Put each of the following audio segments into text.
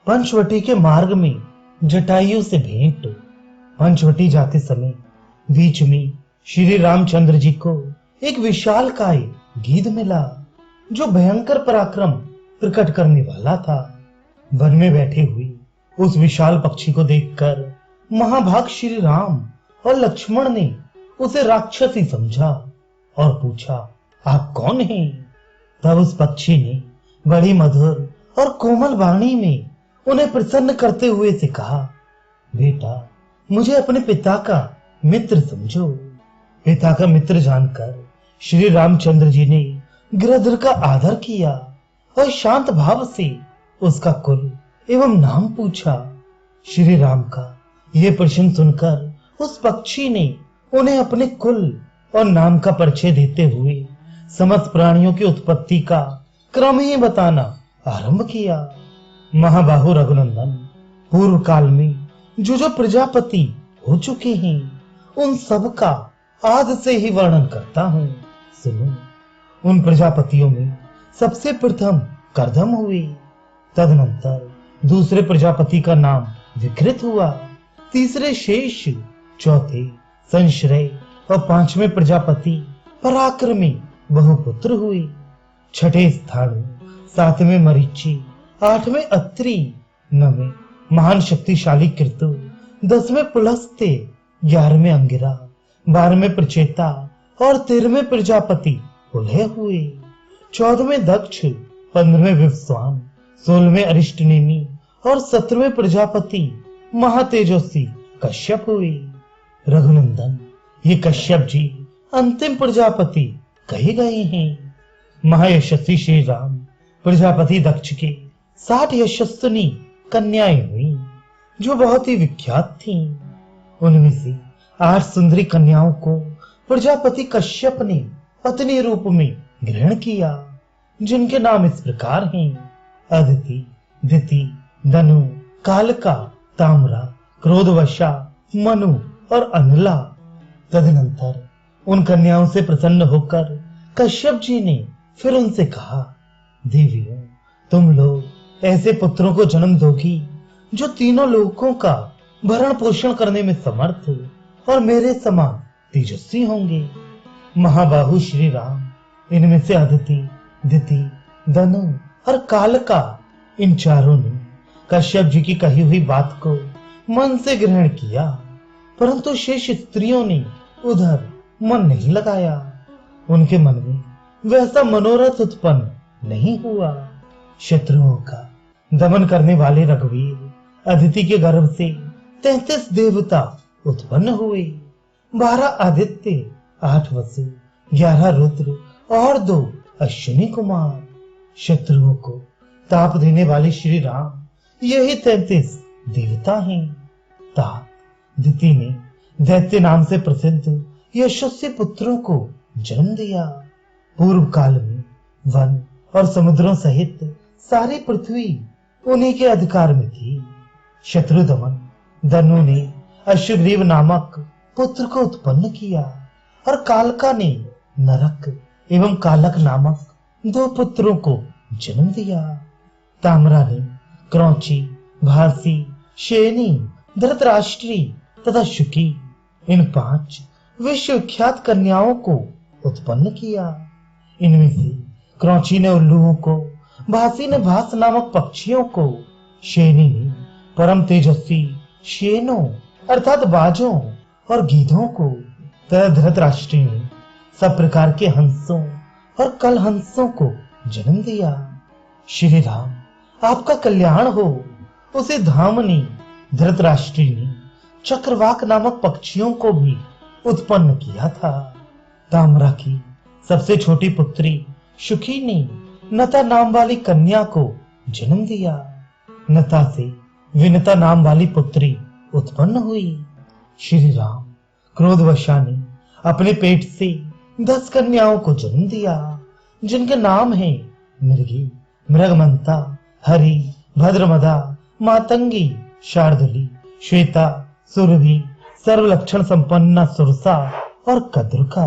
पंचवटी के मार्ग में जटायु से भेंट। पंचवटी जाते समय बीच में श्री रामचंद्र जी को एक विशाल काय गिद्ध मिला, जो भयंकर पराक्रम प्रकट करने वाला था। वन में बैठे हुए उस विशाल पक्षी को देखकर महाभाग श्री राम और लक्ष्मण ने उसे राक्षस ही समझा और पूछा, आप कौन हैं? तब उस पक्षी ने बड़ी मधुर और कोमल वाणी में उन्हें प्रसन्न करते हुए से कहा, बेटा, मुझे अपने पिता का मित्र समझो। पिता का मित्र जानकर श्री रामचंद्र जी ने गिरधर का आदर किया और शांत भाव से उसका कुल एवं नाम पूछा। श्री राम का यह प्रश्न सुनकर उस पक्षी ने उन्हें अपने कुल और नाम का परिचय देते हुए समस्त प्राणियों की उत्पत्ति का क्रम ही बताना आरंभ किया। महाबाहु रघुनंदन, पूर्व काल में जो प्रजापति हो चुके हैं, उन सब का आज से ही वर्णन करता हूँ। सुनो। उन प्रजापतियों में सबसे प्रथम कर्दम हुए, तदनंतर दूसरे प्रजापति का नाम विकृत हुआ, तीसरे शेष, चौथे संश्रय और पांचवें प्रजापति पराक्रमी बहुपुत्र हुए। छठे स्थानु, सातवें मरीचि, आठवें अत्रि, नवें महान शक्तिशाली कृतु, 10वें पुलस्त्य, 11वें अंगिरा, 12वें प्रचेता और 13वें प्रजापति उलय हुए। 14वें दक्ष, 15वें विवस्वान, 16वें अरिष्टनेमी और 17वें प्रजापति महातेजस्वी कश्यप हुए। रघुनंदन, ये कश्यप जी अंतिम प्रजापति कहे गए हैं। महायशस्वी श्री राम प्रजापति दक्ष के 60 यशस्विनी कन्याएं हुई, जो बहुत ही विख्यात थीं। उनमें से 8 सुंदरी कन्याओं को प्रजापति कश्यप ने पत्नी रूप में ग्रहण किया, जिनके नाम इस प्रकार हैं: अदिति, दिति, धनु, कालका, ताम्रा, क्रोधवशा, मनु और अनला। तदनंतर उन कन्याओं से प्रसन्न होकर कश्यप जी ने फिर उनसे कहा, देवियों, तुम लोग ऐसे पुत्रों को जन्म दोगी जो तीनों लोकों का भरण पोषण करने में समर्थ और मेरे समान तेजस्वी होंगे। महाबाहु श्री राम इनमें से अदिति, दिति, धनु और कालका, इन चारों ने कश्यप जी की कही हुई बात को मन से ग्रहण किया, परंतु शेष स्त्रियों ने उधर मन नहीं लगाया। उनके मन में वैसा मनोरथ उत्पन्न नहीं हुआ। शत्रुओं का दमन करने वाले रघुवीर अदिति के गर्भ से 33 देवता उत्पन्न हुए। 12 आदित्य, 8 वसु, 11 रुद्र और 2 अश्विनी कुमार। शत्रुओं को ताप देने वाले श्री राम यही 33 देवता हैं। तात दिति ने दैत्य नाम से प्रसिद्ध यशस्वी पुत्रों को जन्म दिया। पूर्व काल में वन और समुद्रों सहित सारी पृथ्वी उन्हीं के अधिकार में थी। शत्रुदमन धनु ने अश्वग्रीव नामक पुत्र को उत्पन्न किया और कालका ने नरक एवं कालक नामक 2 पुत्रों को जन्म दिया। ताम्रा ने क्रौची, भासी, शेनी, धृतराष्ट्री तथा शुकी, इन 5 विश्वविख्यात कन्याओं को उत्पन्न किया। इनमें से क्रौची ने उल्लुओं को, भासी ने भास नामक पक्षियों को, शेनी ने परम तेजस्वी शेनों अर्थात बाजों और गीधों को, तथा धृतराष्ट्री ने सब प्रकार के हंसों और कल हंसों को जन्म दिया। श्री राम, आपका कल्याण हो। उसे धामनी धृतराष्ट्री ने चक्रवाक नामक पक्षियों को भी उत्पन्न किया था। ताम्रा की सबसे छोटी पुत्री शुकी ने नता नाम वाली कन्या को जन्म दिया। नता से विनता नाम वाली पुत्री उत्पन्न हुई। श्री राम क्रोधवशा ने अपने पेट से 10 कन्याओं को जन्म दिया, जिनके नाम हैं मृगी, मृगमंता, हरि, भद्रमदा, मातंगी, शार्दुली, श्वेता, सुरभि, सर्वलक्षण संपन्ना सुरसा और कद्रुका।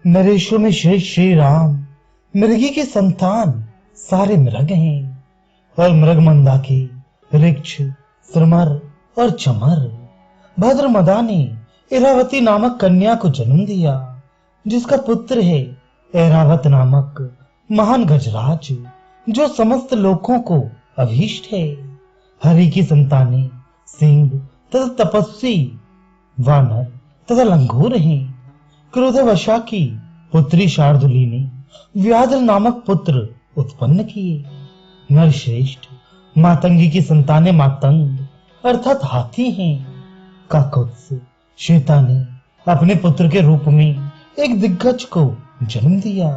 नरेशों में श्री राम मृगी के संतान सारे मृग हैं और मृगमंदा के ऋक्ष, श्रमर और चमर। भद्रमदा ने इरावती नामक कन्या को जन्म दिया, जिसका पुत्र है ऐरावत नामक महान गजराज, जो समस्त लोकों को अभीष्ट है। हरि की संतानें सिंह तथा तपस्वी वानर तथा लंगूर हैं। क्रोधवशा की पुत्री शार्दुली ने व्याघ्र नामक पुत्र उत्पन्न किए। नरश्रेष्ठ मातंगी की संतानें मातंग अर्थात हाथी हैं। काकुत्स श्वेता ने अपने पुत्र के रूप में एक दिग्गज को जन्म दिया।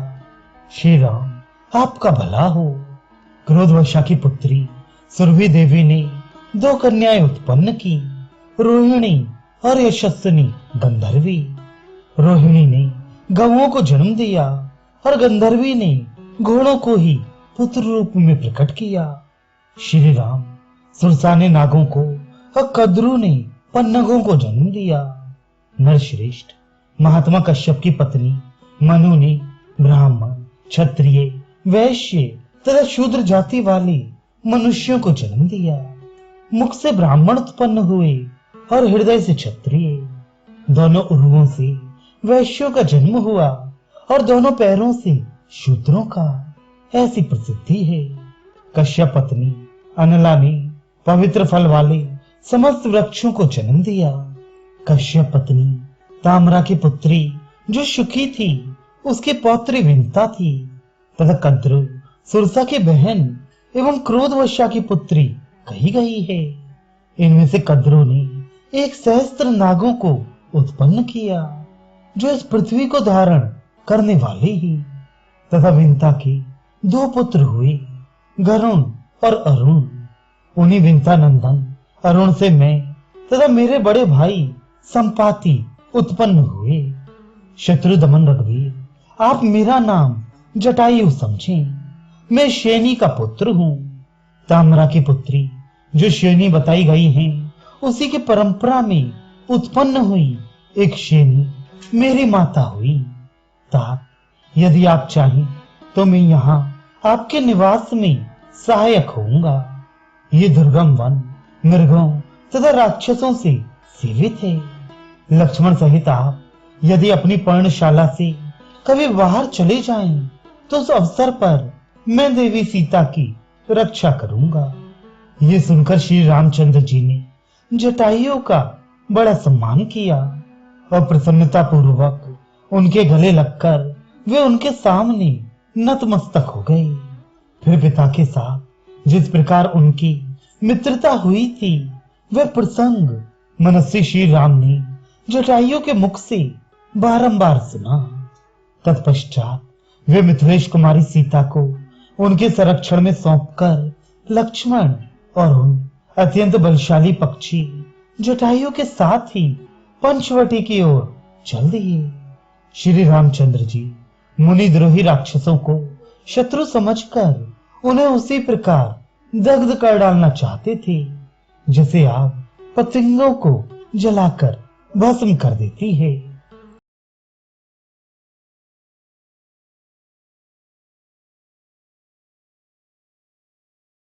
श्री राम आपका भला हो। क्रोधवशा की पुत्री सुरभि देवी ने 2 कन्याएं उत्पन्न की, रोहिणी और यशस्विनी गंधर्वी। रोहिणी ने गौओं को जन्म दिया और गंधर्वी ने घोड़ों को ही पुत्र रूप में प्रकट किया। श्री राम सुरसा ने नागों को और कद्रू ने पन्नगों को जन्म दिया। नरश्रेष्ठ महात्मा कश्यप की पत्नी मनु ने ब्राह्मण, क्षत्रिय, वैश्य तथा शूद्र जाति वाले मनुष्यों को जन्म दिया। मुख से ब्राह्मण उत्पन्न हुए और हृदय से क्षत्रिय। दोनों उरुओं से वैश्यों का जन्म हुआ और दोनों पैरों से शूद्रों का, ऐसी प्रसिद्धि है। कश्यप पत्नी अनला ने पवित्र फल वाले समस्त वृक्षों को जन्म दिया। कश्यप पत्नी ताम्रा की पुत्री जो सुखी थी, उसकी पौत्री विंता थी, तथा कद्रु सुरसा की बहन एवं क्रोधवशा की पुत्री कही गई है। इनमें से कद्रु ने 1 सहस्त्र नागों को उत्पन्न किया, जो इस पृथ्वी को धारण करने वाले ही। तथा विंता के 2 पुत्र हुए, गरुण और अरुण। उन्हीं विंता नंदन अरुण से मैं तथा मेरे बड़े भाई संपाति उत्पन्न हुए। शत्रु दमन रघुवीर, आप मेरा नाम जटायु समझें। मैं शैनी का पुत्र हूँ। ताम्रा की पुत्री जो शैनी बताई गई है, उसी की परंपरा में उत्पन्न हुई एक शैनी मेरी माता हुई। तात, यदि आप चाहें तो मैं यहाँ आपके निवास में सहायक होऊंगा। ये दुर्गम वन मृगों तथा राक्षसों से सेवित है। लक्ष्मण सहित आप यदि अपनी पर्णशाला से कभी बाहर चले जाएं, तो उस अवसर पर मैं देवी सीता की रक्षा करूंगा। ये सुनकर श्री रामचंद्र जी ने जटायु का बड़ा सम्मान किया और प्रसन्नता पूर्वक उनके गले लगकर वे उनके सामने नतमस्तक हो गए। फिर पिता के साथ जिस प्रकार उनकी मित्रता हुई थी, वह प्रसंग मनस्वी श्री राम ने जटायु के मुख से बारंबार सुना। तत्पश्चात वे मिथिलेश कुमारी सीता को उनके संरक्षण में सौंपकर लक्ष्मण और उन अत्यंत बलशाली पक्षी जटायु के साथ ही पंचवटी की ओर चल दिए। श्री रामचंद्र जी मुनिद्रोही राक्षसों को शत्रु समझकर उन्हें उसी प्रकार दग्ध कर डालना चाहते थे, जैसे आग पतंगों को जलाकर भस्म कर देती है।